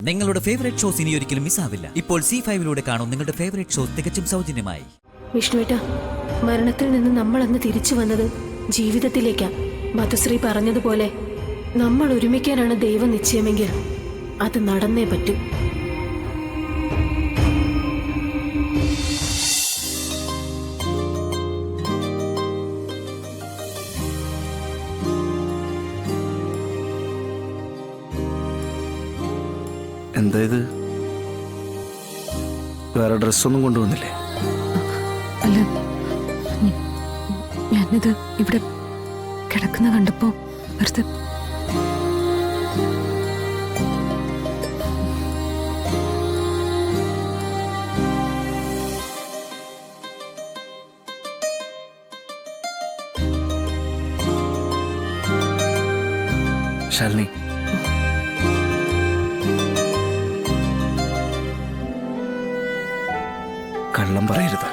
നിങ്ങളുടെ favourite shows ഇനി ഒരിക്കലും മിസ്സാവില്ല. ഇപ്പോൾ C5 കാണും നിങ്ങളുടെ ഫേവറേറ്റ് ഷോസ് തികച്ചും സൗജന്യമായി. വിഷ്ണുവേട്ട, മരണത്തിൽ നിന്ന് നമ്മൾ അന്ന് തിരിച്ചു വന്നത് ജീവിതത്തിലേക്കാ. മധുശ്രീ പറഞ്ഞതുപോലെ നമ്മൾ ഒരുമിക്കാനാണ് ദൈവം നിശ്ചയമെങ്കിൽ അത് നടന്നേ പറ്റൂ. എന്താ ഇത്? വേറെ ഡ്രസ്സൊന്നും കൊണ്ടുവന്നില്ലേ? അല്ല, ഞാനിത് ഇവിടെ കിടക്കുന്ന കണ്ടപ്പോ വെറുതെ. ശാലിനി, കള്ളം പറയരുത്.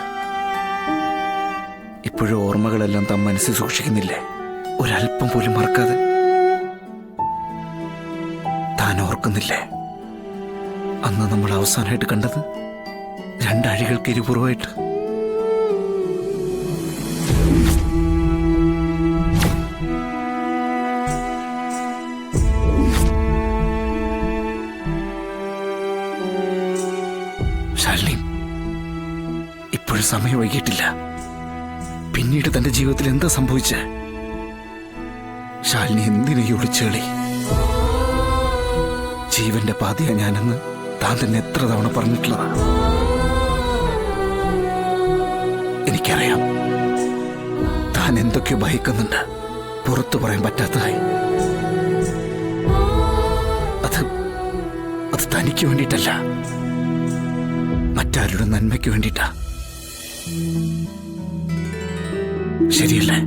ഇപ്പോഴും ഓർമ്മകളെല്ലാം താൻ മനസ്സിൽ സൂക്ഷിക്കുന്നില്ലേ? ഒരല്പം പോലും മറക്കാതെ. താൻ ഓർക്കുന്നില്ലേ അന്ന് നമ്മൾ അവസാനമായിട്ട് കണ്ടത്? രണ്ടഴികൾക്ക് ഇരുപുറമായിട്ട്. ശാലിനി, ഇപ്പോഴും സമയം വൈകിട്ടില്ല. പിന്നീട് തന്റെ ജീവിതത്തിൽ എന്താ സംഭവിച്ചേ? ശാലിനി എന്തിനു ഒളിച്ചേളി? ജീവന്റെ പാതിയാ ഞാനെന്ന് താൻ തന്നെ എത്ര തവണ പറഞ്ഞിട്ടുള്ളതാ. എനിക്കറിയാം താൻ എന്തൊക്കെയോ ഭയക്കുന്നുണ്ട്, പുറത്തു പറയാൻ പറ്റാത്തതായി. അത് തനിക്ക് വേണ്ടിയിട്ടല്ല, മറ്റാരുടെ നന്മയ്ക്ക് വേണ്ടിയിട്ടാ. ശരിയല്ലേ?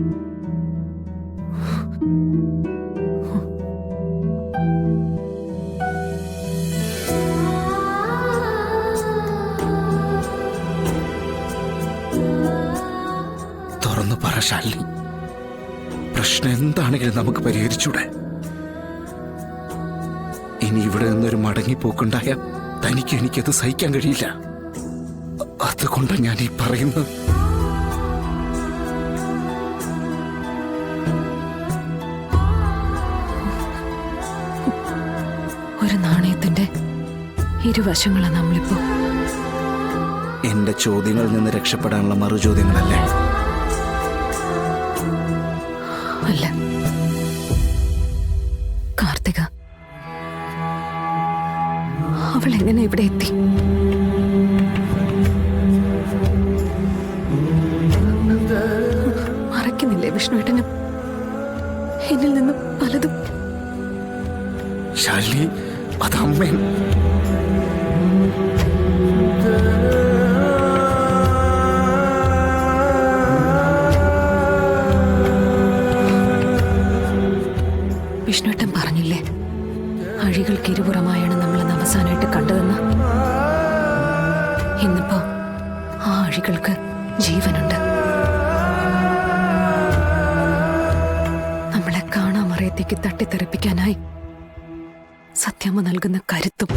തുറന്നു പറ ശാലിനി, പ്രശ്നം എന്താണെങ്കിലും നമുക്ക് പരിഹരിച്ചൂടെ? ഇനി ഇവിടെ നിന്നൊരു മടങ്ങിപ്പോക്കുണ്ടായ തനിക്ക് എനിക്കത് സഹിക്കാൻ കഴിയില്ല. അതുകൊണ്ടാണ് ഞാൻ ഈ പറയുന്നത്. ഒരു നാണയത്തിന്റെ ഇരുവശങ്ങളാണ് നമ്മളിപ്പോ. എന്റെ ചോദ്യങ്ങളിൽ നിന്ന് രക്ഷപ്പെടാനുള്ള മറുചോദ്യങ്ങളല്ലേ? അല്ല കാർത്തിക, അവൾ എങ്ങനെ ഇവിടെ എത്തി? മറക്കുന്നില്ലേ വിഷ്ണുവേട്ടനും എന്നിൽ നിന്നും പലതും? ശാലിനി, അത് അമ്മ. വിഷ്ണുവേട്ടൻ പറഞ്ഞില്ലേ അഴികൾക്ക് ഇരുപുറമായാണ് നമ്മളന്ന് അവസാനമായിട്ട് കണ്ടതെന്ന്. ഇന്നിപ്പോ ആ അഴികൾക്ക് ജീവനുണ്ട്. നമ്മളെ കാണാമറയത്തേക്ക് തട്ടിത്തെറിപ്പിക്കാനായി സത്യമ്മ നൽകുന്ന കരുത്തും.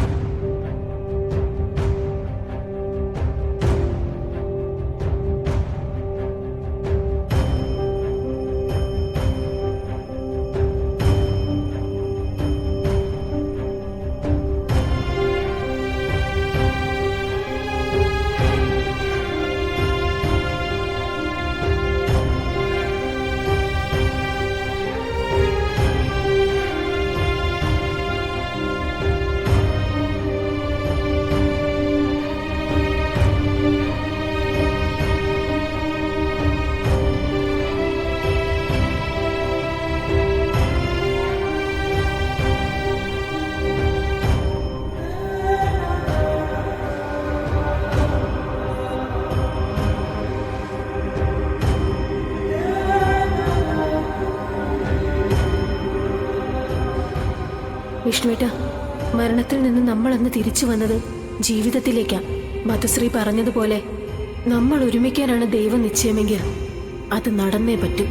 വിഷ്ണുവേട്ട, മരണത്തിൽ നിന്ന് നമ്മൾ അന്ന് തിരിച്ചു വന്നത് ജീവിതത്തിലേക്കാ. മധുശ്രീ പറഞ്ഞതുപോലെ നമ്മൾ ഒരുമിക്കാനാണ് ദൈവം നിശ്ചയമെങ്കിൽ അത് നടന്നേ പറ്റൂ.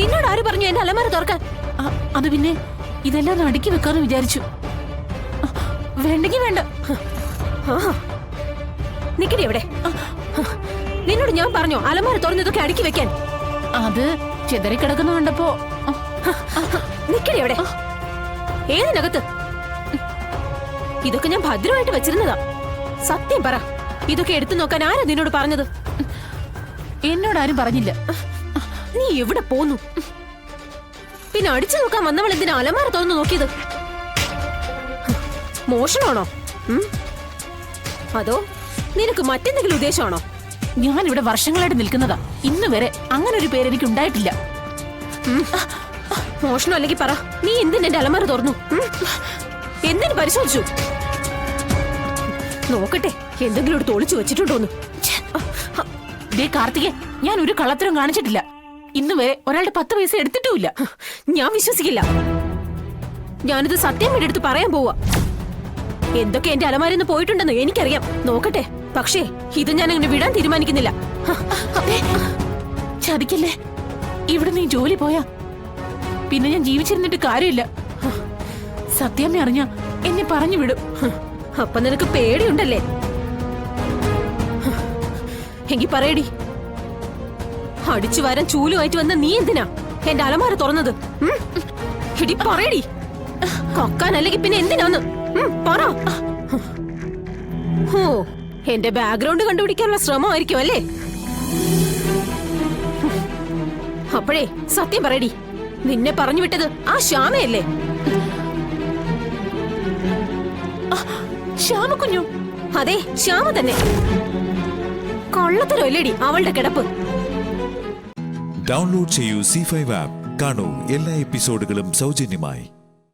നിന്നോട് ആര് പറഞ്ഞു എന്റെ അലമാര തുറക്കാൻ? അത് പിന്നെ ഇതെല്ലാം ഒന്ന് അടുക്കി വെക്കാന്ന് വിചാരിച്ചു. വേണ്ടെങ്കി വേണ്ട. നിക്കടി എവിടെ? നിന്നോട് ഞാൻ പറഞ്ഞോ അലമാര തുറന്നതൊക്കെ അടുക്കി വെക്കാൻ? അത് ചെതറിക്കിടക്കുന്ന കണ്ടപ്പോ. നിക്കടി എവിടെ? ഏതിനകത്ത്? ഇതൊക്കെ ഞാൻ ഭദ്രമായിട്ട് വെച്ചിരുന്നതാ. സത്യം പറ, ഇതൊക്കെ എടുത്തു നോക്കാൻ ആരാ നിന്നോട് പറഞ്ഞത്? എന്നോട് ആരും പറഞ്ഞില്ല. നീ എവിടെ പോന്നു? പിന്നെ അടിച്ചു നോക്കാൻ വന്നവൾ എന്തിനാ അലമാര തുറന്നു നോക്കിയത്? മോഷണമാണോ? അതോ നിനക്ക് മറ്റെന്തെങ്കിലും ഉദ്ദേശമാണോ? ഞാൻ ഇവിടെ വർഷങ്ങളായിട്ട് നിൽക്കുന്നതാ. ഇന്ന് വരെ അങ്ങനെ ഒരു പേര് എനിക്ക് ഉണ്ടായിട്ടില്ല. മോഷണം അല്ലെങ്കിൽ പറ, നീ എന്തിന് എന്റെ അലമാര തുറന്നു? എന്തിന് പരിശോധിച്ചു? നോക്കട്ടെ എന്തെങ്കിലും ഒരു തോളിച്ചു വെച്ചിട്ടുണ്ടോന്ന്. ദേ കാർത്തികേ, ഞാൻ ഒരു കള്ളത്തരം കാണിച്ചിട്ടില്ല. ഇന്ന് വരെ ഒരാളുടെ 10 പൈസ എടുത്തിട്ടുമില്ല. ഞാൻ വിശ്വസിക്കില്ല. ഞാനിത് സത്യം വേണ്ടി എടുത്ത് പറയാൻ പോവാ. എന്തൊക്കെ എന്റെ അലമാരിൽ നിന്ന് പോയിട്ടുണ്ടെന്ന് എനിക്കറിയാം. നോക്കട്ടെ, പക്ഷേ ഇത് ഞാൻ അങ്ങനെ വിടാൻ തീരുമാനിക്കുന്നില്ല. ചതിക്കല്ലേ. ഇവിടെ നീ ജോലി പോയാ പിന്നെ ഞാൻ ജീവിച്ചിരുന്നിട്ട് കാര്യമില്ല. സത്യമേ അറിഞ്ഞ എന്നെ പറഞ്ഞു വിടും. അപ്പൊ നിനക്ക് പേടിയുണ്ടല്ലേ? എങ്കി പറയടി, അടിച്ചു വരാൻ ചൂലുമായിട്ട് വന്ന നീ എന്തിനാ എന്റെ അലമാര തുറന്നത്? എടി പറയടി, കൊക്കാനല്ലെങ്കിൽ പിന്നെ എന്തിനാന്ന് പറ. ഓ, എന്റെ ബാക്ക്ഗ്രൗണ്ട് കണ്ടുപിടിക്കാനുള്ള ശ്രമമായിരിക്കും അല്ലേ? അപ്പോഴേ സത്യം പറയടി, നിന്നെ പറഞ്ഞു വിട്ടത് ആ ശ്യാമയല്ലേ? ശ്യാമ കുഞ്ഞു? അതെ, ശ്യാമ തന്നെ. കൊള്ളത്തരല്ലേടി അവളുടെ കിടപ്പ്. ഡൗൺലോഡ് ചെയ്യൂ C5 ആപ്പ്. കാണൂ എല്ലാ എപ്പിസോഡുകളും സൗജന്യമായി.